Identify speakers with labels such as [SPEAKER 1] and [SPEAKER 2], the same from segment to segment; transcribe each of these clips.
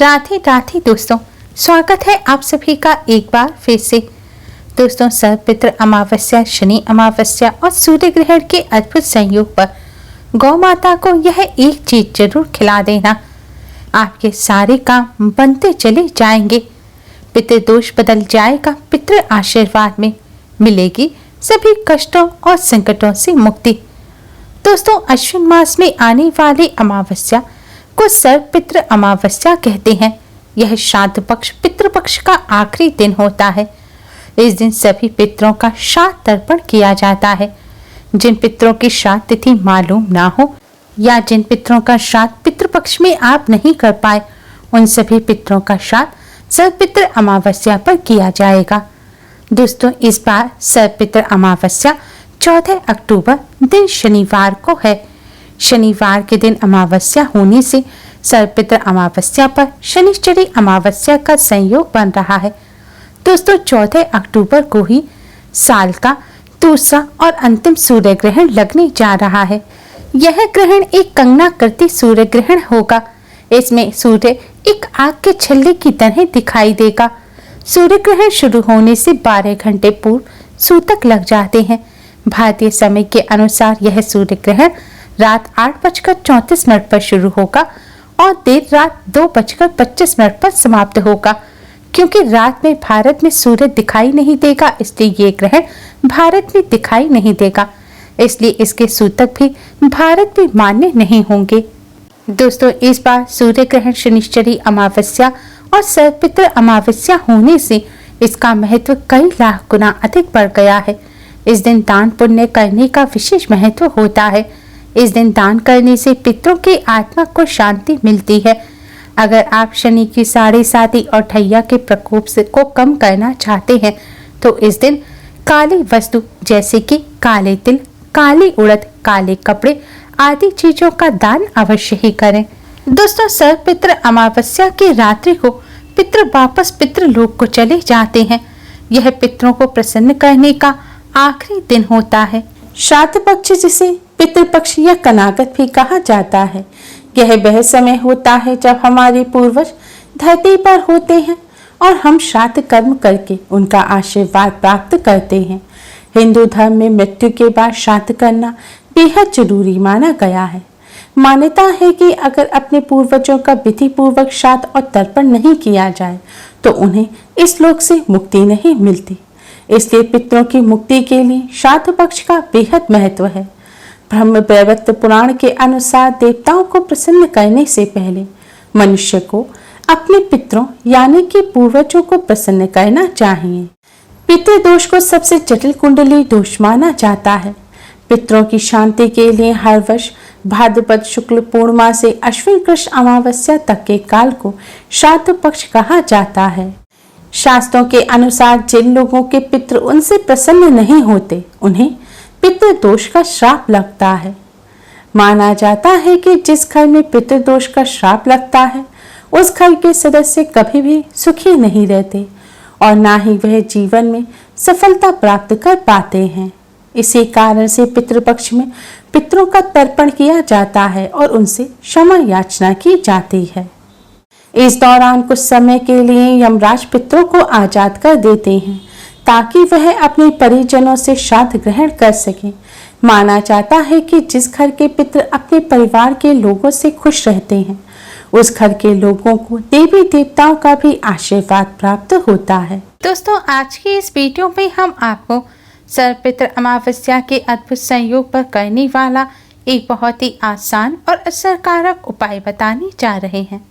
[SPEAKER 1] राधे राधे दोस्तों, स्वागत है आप सभी का एक बार फिर से। दोस्तों, सर्वपितृ अमावस्या, शनि अमावस्या और सूर्य ग्रहण के अद्भुत संयोग पर गौ माता को यह एक चीज जरूर खिला देना। आपके सारे काम बनते चले जाएंगे, पितृदोष बदल जाएगा, पितृ आशीर्वाद में मिलेगी सभी कष्टों और संकटों से मुक्ति। दोस्तों, अश्विन मास में आने वाली अमावस्या को सर्वपितृ अमावस्या कहते हैं। यह श्राद्ध पक्ष पितृपक्ष का आखिरी दिन होता है। इस दिन सभी पितरों का श्राद्ध तर्पण किया जाता है। जिन पितरों की श्राद्ध तिथि मालूम ना हो या जिन पितरों का श्राद्ध पितृपक्ष में आप नहीं कर पाए, उन सभी पितरों का श्राद्ध सर्वपितृ अमावस्या पर किया जाएगा। दोस्तों, इस बार सर्वपितृ अमावस्या 14 अक्टूबर दिन शनिवार को है। शनिवार के दिन अमावस्या होने से सर्वपितृ अमावस्या पर शनिश्चरी अमावस्या का संयोग बन रहा है। दोस्तों, 14 अक्टूबर को ही साल का दूसरा और अंतिम सूर्य ग्रहण लगने जा रहा है। यह ग्रहण एक कंगनाकृति सूर्य ग्रहण होगा। इसमें सूर्य एक आग के छल्ले की तरह दिखाई देगा। सूर्य ग्रहण शुरू होने से 12 घंटे पूर्व सूतक लग जाते हैं। भारतीय समय के अनुसार यह सूर्य ग्रहण रात 8:34 पर शुरू होगा और देर रात 2:25 पर समाप्त होगा। क्योंकि रात में भारत में सूर्य दिखाई नहीं देगा, इसलिए ये ग्रहण भारत में दिखाई नहीं देगा, इसलिए इसके सूतक भी भारत में मान्य नहीं होंगे। दोस्तों, इस बार सूर्य ग्रहण शनिश्चरी अमावस्या और सर्वपितृ अमावस्या होने से इसका महत्व कई लाख गुना अधिक बढ़ गया है। इस दिन दान पुण्य करने का विशेष महत्व होता है। इस दिन दान करने से पितरों की आत्मा को शांति मिलती है। अगर आप शनि की साढ़े साती और ठैया के प्रकोप से को कम करना चाहते हैं तो इस दिन काली वस्तु जैसे कि काले तिल, काली उड़द, काले कपड़े आदि चीजों का दान अवश्य ही करें। दोस्तों, सर्वपितृ अमावस्या की रात्रि को पितृ वापस पितृलोक को चले जाते हैं। यह पितरों को प्रसन्न करने का आखिरी दिन होता है। श्राद्ध पक्ष, जिसे पितृपक्ष या कनागत भी कहा जाता है, यह वह समय होता है जब हमारे पूर्वज धरती पर होते हैं और हम श्राद्ध कर्म करके उनका आशीर्वाद प्राप्त करते हैं। हिंदू धर्म में मृत्यु के बाद श्राद्ध करना बेहद जरूरी माना गया है। मान्यता है कि अगर अपने पूर्वजों का विधि पूर्वक श्राद्ध और तर्पण नहीं किया जाए तो उन्हें इस लोक से मुक्ति नहीं मिलती। इसलिए पितरों की मुक्ति के लिए श्राद्ध पक्ष का बेहद महत्व है। ब्रह्म वैवर्त पुराण के अनुसार देवताओं को प्रसन्न करने से पहले मनुष्य को अपने पितरों यानी कि पूर्वजों को प्रसन्न करना चाहिए। पितृदोष को सबसे जटिल कुंडली दोष माना जाता है। पितरों की शांति के लिए हर वर्ष भाद्रपद शुक्ल पूर्णिमा से अश्विन कृष्ण अमावस्या तक के काल को श्राद्ध पक्ष कहा जाता है। शास्त्रों के अनुसार जिन लोगों के पितृ उनसे प्रसन्न नहीं होते, उन्हें पितृदोष का श्राप लगता है। माना जाता है कि जिस घर में पितृदोष का श्राप लगता है उस घर के सदस्य कभी भी सुखी नहीं रहते और ना ही वह जीवन में सफलता प्राप्त कर पाते हैं। इसी कारण से पितृपक्ष में पितरों का तर्पण किया जाता है और उनसे क्षमा याचना की जाती है। इस दौरान कुछ समय के लिए यमराज पितरों को आजाद कर देते हैं ताकि वह अपने परिजनों से श्राद्ध ग्रहण कर सकें। माना जाता है कि जिस घर के पितृ अपने परिवार के लोगों से खुश रहते हैं उस घर के लोगों को देवी देवताओं का भी आशीर्वाद प्राप्त होता है। दोस्तों, आज की इस वीडियो में हम आपको सर्वपितृ अमावस्या के अद्भुत संयोग पर करने वाला एक बहुत ही आसान और असरकारक उपाय बताने जा रहे हैं।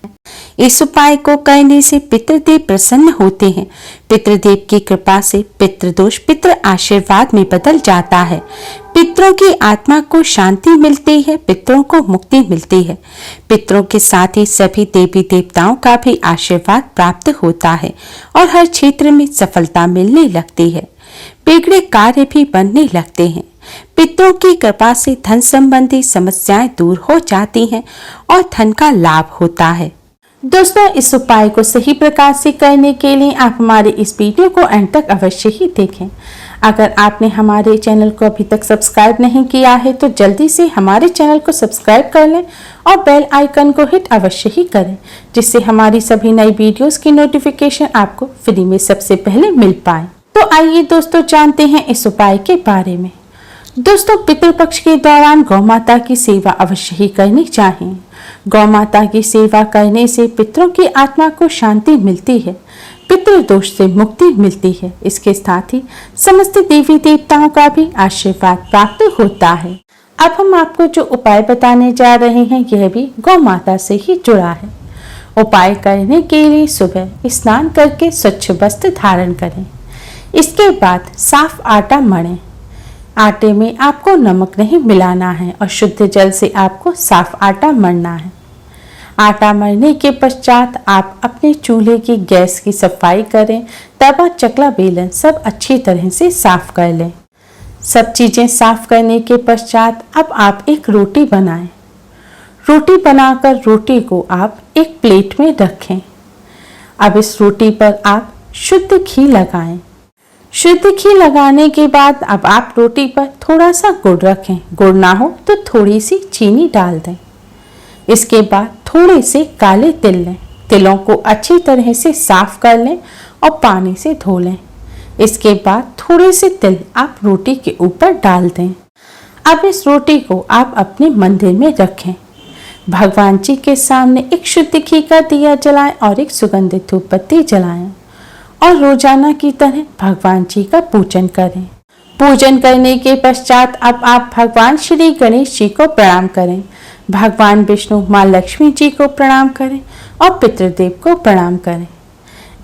[SPEAKER 1] इस उपाय को करने से पितृदेव प्रसन्न होते हैं। पितृदेव की कृपा से पितृदोष पितृ आशीर्वाद में बदल जाता है। पितरों की आत्मा को शांति मिलती है, पितरों को मुक्ति मिलती है। पितरों के साथ ही सभी देवी देवताओं का भी आशीर्वाद प्राप्त होता है और हर क्षेत्र में सफलता मिलने लगती है। बिगड़े कार्य भी बनने लगते हैं। पितरों की कृपा से धन संबंधी समस्याएं दूर हो जाती हैं और धन का लाभ होता है। दोस्तों, इस उपाय को सही प्रकार से करने के लिए आप हमारे इस वीडियो को अंत तक अवश्य ही देखें। अगर आपने हमारे चैनल को अभी तक सब्सक्राइब नहीं किया है तो जल्दी से हमारे चैनल को सब्सक्राइब कर लें और बेल आइकन को हिट अवश्य ही करें, जिससे हमारी सभी नई वीडियोस की नोटिफिकेशन आपको फ्री में सबसे पहले मिल पाए। तो आइए दोस्तों, जानते हैं इस उपाय के बारे में। दोस्तों, पितृपक्ष के दौरान गौ माता की सेवा अवश्य ही करनी चाहिए। गौ माता की सेवा करने से पितरों की आत्मा को शांति मिलती है, पितृदोष से मुक्ति मिलती है। इसके साथ ही समस्त देवी देवताओं का भी आशीर्वाद प्राप्त होता है। अब हम आपको जो उपाय बताने जा रहे हैं यह भी गौ माता से ही जुड़ा है। उपाय करने के लिए सुबह स्नान करके स्वच्छ वस्त्र धारण करें। इसके बाद साफ आटा मढ़ें। आटे में आपको नमक नहीं मिलाना है और शुद्ध जल से आपको साफ आटा मढ़ना है। आटा मळने के पश्चात आप अपने चूल्हे की गैस की सफाई करें। तवा, चकला, बेलन सब अच्छी तरह से साफ कर लें। सब चीजें साफ करने के पश्चात अब आप एक रोटी बनाएं। रोटी बनाकर रोटी को आप एक प्लेट में रखें। अब इस रोटी पर आप शुद्ध घी लगाएं। शुद्ध घी लगाने के बाद अब आप रोटी पर थोड़ा सा गुड़ रखें। गुड़ ना हो तो थोड़ी सी चीनी डाल दें। इसके बाद थोड़े से काले तिल लें। तिलों को अच्छी तरह से साफ कर लें और पानी से धो लें। इसके बाद थोड़े से तिल आप रोटी के ऊपर डाल दें। अब इस रोटी को आप अपने मंदिर में रखें। भगवान जी के सामने एक शुद्ध घी का दिया जलाएं और एक सुगंधित धूप बत्ती जलाएं और रोजाना की तरह भगवान जी का पूजन करें। पूजन करने के पश्चात अब आप भगवान श्री गणेश जी को प्रणाम करें, भगवान विष्णु, माँ लक्ष्मी जी को प्रणाम करें और पितृदेव को प्रणाम करें।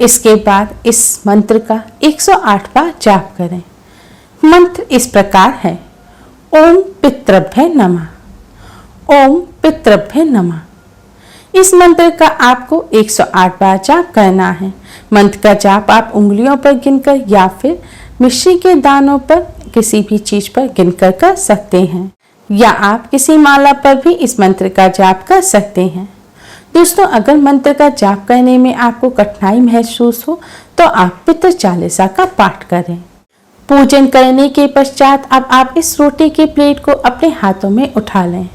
[SPEAKER 1] इसके बाद इस मंत्र का 108 बार जाप करें। मंत्र इस प्रकार है: ओम पितृभ्य नमः, ओम पितृभ्य नमः। इस मंत्र का आपको 108 बार जाप करना है। मंत्र का जाप आप उंगलियों पर गिनकर या फिर मिश्री के दानों पर किसी भी चीज पर गिनकर कर सकते हैं, या आप किसी माला पर भी इस मंत्र का जाप कर सकते हैं। दोस्तों, अगर मंत्र का जाप करने में आपको कठिनाई महसूस हो तो आप पितृ चालीसा का पाठ करें। पूजन करने के पश्चात अब आप इस रोटी के प्लेट को अपने हाथों में उठा लें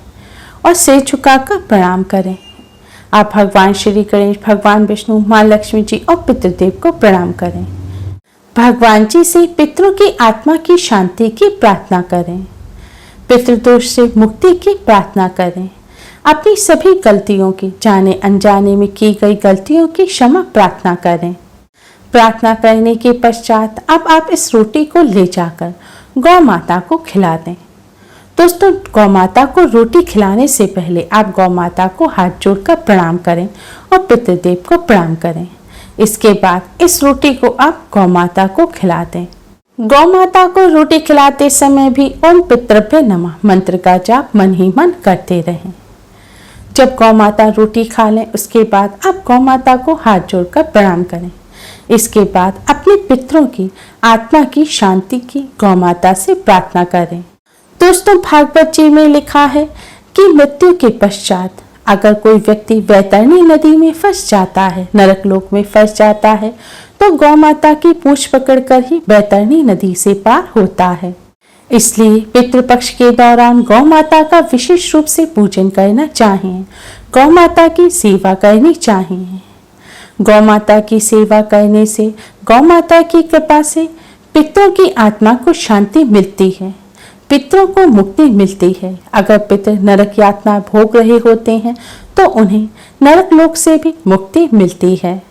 [SPEAKER 1] और सिर झुकाकर प्रणाम करें। आप भगवान श्री गणेश, भगवान विष्णु, माँ लक्ष्मी जी और पितृदेव को प्रणाम करें। भगवान जी से पितरों की आत्मा की शांति की प्रार्थना करें। पितृदोष से मुक्ति की प्रार्थना करें। अपनी सभी गलतियों की, जाने अनजाने में की गई गलतियों की क्षमा प्रार्थना करें। प्रार्थना करने के पश्चात अब आप इस रोटी को ले जाकर गौ माता को खिला दें। दोस्तों, गौ माता को रोटी खिलाने से पहले आप गौ माता को हाथ जोड़कर प्रणाम करें और पितृदेव को प्रणाम करें। इसके बाद इस रोटी को आप गौ माता को खिला दें। गौ माता को रोटी खिलाते समय भी ओम पितृभ्य नमः मंत्र का जाप मन ही मन करते रहें। जब गौ माता रोटी खा लें उसके बाद आप गौ माता को हाथ जोड़कर प्रणाम करें। इसके बाद अपने पितरों की आत्मा की शांति की गौ माता से प्रार्थना करें। दोस्तों, भागवत जी में लिखा है कि मृत्यु के पश्चात अगर कोई व्यक्ति वैतरणी नदी में फंस जाता है, नरक लोक में फंस जाता है, तो गौ माता की पूंछ पकड़कर ही वैतरणी नदी से पार होता है। इसलिए पितृपक्ष के दौरान गौ माता का विशेष रूप से पूजन करना चाहिए। गौ माता की सेवा करनी चाहिए। गौ माता की सेवा करने से, गौ माता की कृपा से पितरों की आत्मा को शांति मिलती है, पितरों को मुक्ति मिलती है। अगर पितर नरक यातना भोग रहे होते हैं तो उन्हें नरक लोक से भी मुक्ति मिलती है।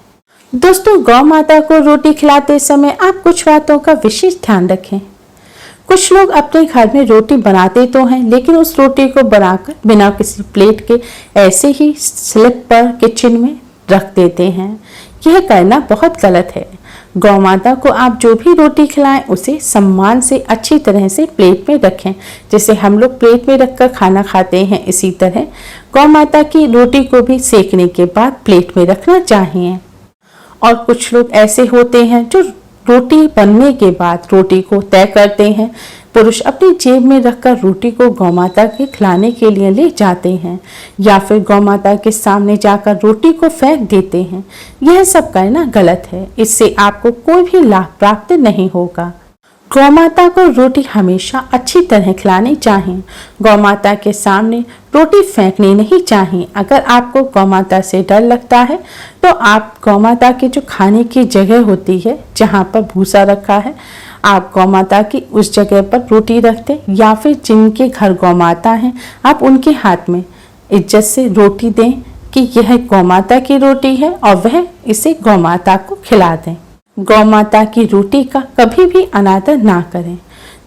[SPEAKER 1] दोस्तों, गौ माता को रोटी खिलाते समय आप कुछ बातों का विशेष ध्यान रखें। कुछ लोग अपने घर में रोटी बनाते तो हैं, लेकिन उस रोटी को बनाकर बिना किसी प्लेट के ऐसे ही स्लिप पर किचन में रख देते हैं। यह करना बहुत गलत है। गौ माता को आप जो भी रोटी खिलाएं उसे सम्मान से अच्छी तरह से प्लेट में रखें। जैसे हम लोग प्लेट में रखकर खाना खाते हैं, इसी तरह गौ माता की रोटी को भी सेकने के बाद प्लेट में रखना चाहिए। और कुछ लोग ऐसे होते हैं जो रोटी बनने के बाद रोटी को तय करते हैं, पुरुष अपनी जेब में रखकर रोटी को गौमाता के खिलाने के लिए ले जाते हैं या फिर गौमाता के सामने जाकर रोटी को फेंक देते हैं। यह सब करना गलत है। इससे आपको कोई भी लाभ प्राप्त नहीं होगा। गौमाता को रोटी हमेशा अच्छी तरह खिलानी चाहिए। गौमाता के सामने रोटी फेंकनी नहीं चाहिए। अगर आपको गौमाता से डर लगता है तो आप गौमाता की जो खाने की जगह होती है, जहाँ पर भूसा रखा है, आप गौमाता की उस जगह पर रोटी रख दें या फिर जिनके घर गौमाता हैं आप उनके हाथ में इज्जत से रोटी दें कि यह गौमाता की रोटी है और वह इसे गौमाता को खिला दें। गौमाता की रोटी का कभी भी अनादर ना करें,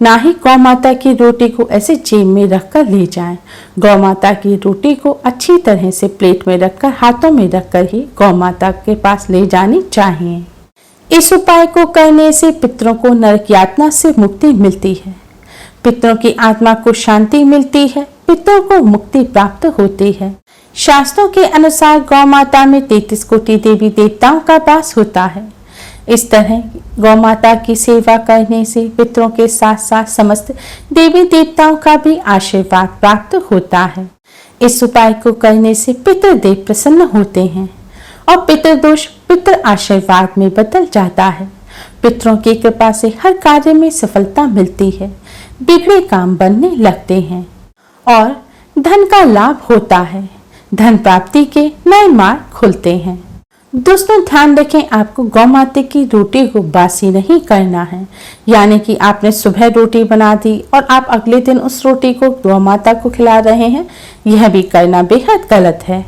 [SPEAKER 1] ना ही गौमाता की रोटी को ऐसे जेब में रखकर ले जाएं। गौमाता की रोटी को अच्छी तरह से प्लेट में रखकर हाथों में रखकर ही गौमाता के पास ले जानी चाहिए। इस उपाय को करने से पितरों को नरक यातना से मुक्ति मिलती है, पितरों की आत्मा को शांति मिलती है, पितरों को मुक्ति प्राप्त होती है। शास्त्रों के अनुसार गौमाता में 33 कोटि देवी देवताओं का वास होता है। इस तरह गौमाता की सेवा करने से पितरों के साथ साथ समस्त देवी देवताओं का भी आशीर्वाद प्राप्त होता है। इस उपाय को करने से पितृदेव प्रसन्न होते हैं और पितृदोष पितृ आशीर्वाद में बदल जाता है। पितरों की कृपा से हर कार्य में सफलता मिलती है, बिगड़े काम बनने लगते हैं और धन का लाभ होता है। धन प्राप्ति के नए मार्ग खुलते हैं। दोस्तों ध्यान रखें, आपको गौमाता की रोटी को बासी नहीं करना है। यानी कि आपने सुबह रोटी बना दी और आप अगले दिन उस रोटी को गौमाता को खिला रहे हैं, यह भी करना बेहद गलत है।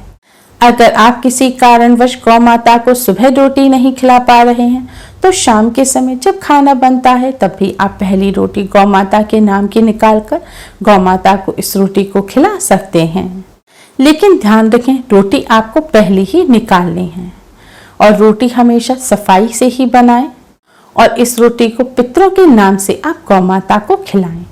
[SPEAKER 1] अगर आप किसी कारणवश गौमाता को सुबह रोटी नहीं खिला पा रहे हैं तो शाम के समय जब खाना बनता है तब भी आप पहली रोटी गौमाता के नाम की निकालकर गौमाता को इस रोटी को खिला सकते हैं। लेकिन ध्यान रखें, रोटी आपको पहले ही निकालनी है और रोटी हमेशा सफाई से ही बनाएं और इस रोटी को पितरों के नाम से आप गौमाता को खिलाएं।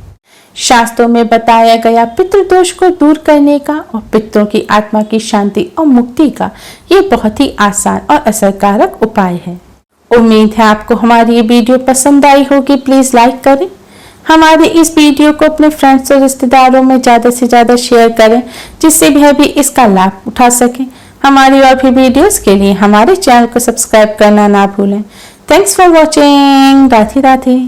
[SPEAKER 1] शास्त्रों में बताया गया पितृदोष को दूर करने का और पितरों की आत्मा की शांति और मुक्ति का ये बहुत ही आसान और असरकारक उपाय है। उम्मीद है आपको हमारी ये वीडियो पसंद आई होगी। प्लीज लाइक करें, हमारे इस वीडियो को अपने फ्रेंड्स और रिश्तेदारों में ज्यादा से ज्यादा शेयर करें जिससे वह भी इसका लाभ उठा सकें। हमारी और भी वीडियोस के लिए हमारे चैनल को सब्सक्राइब करना ना भूलें। Thanks for watching. Radhe Radhe.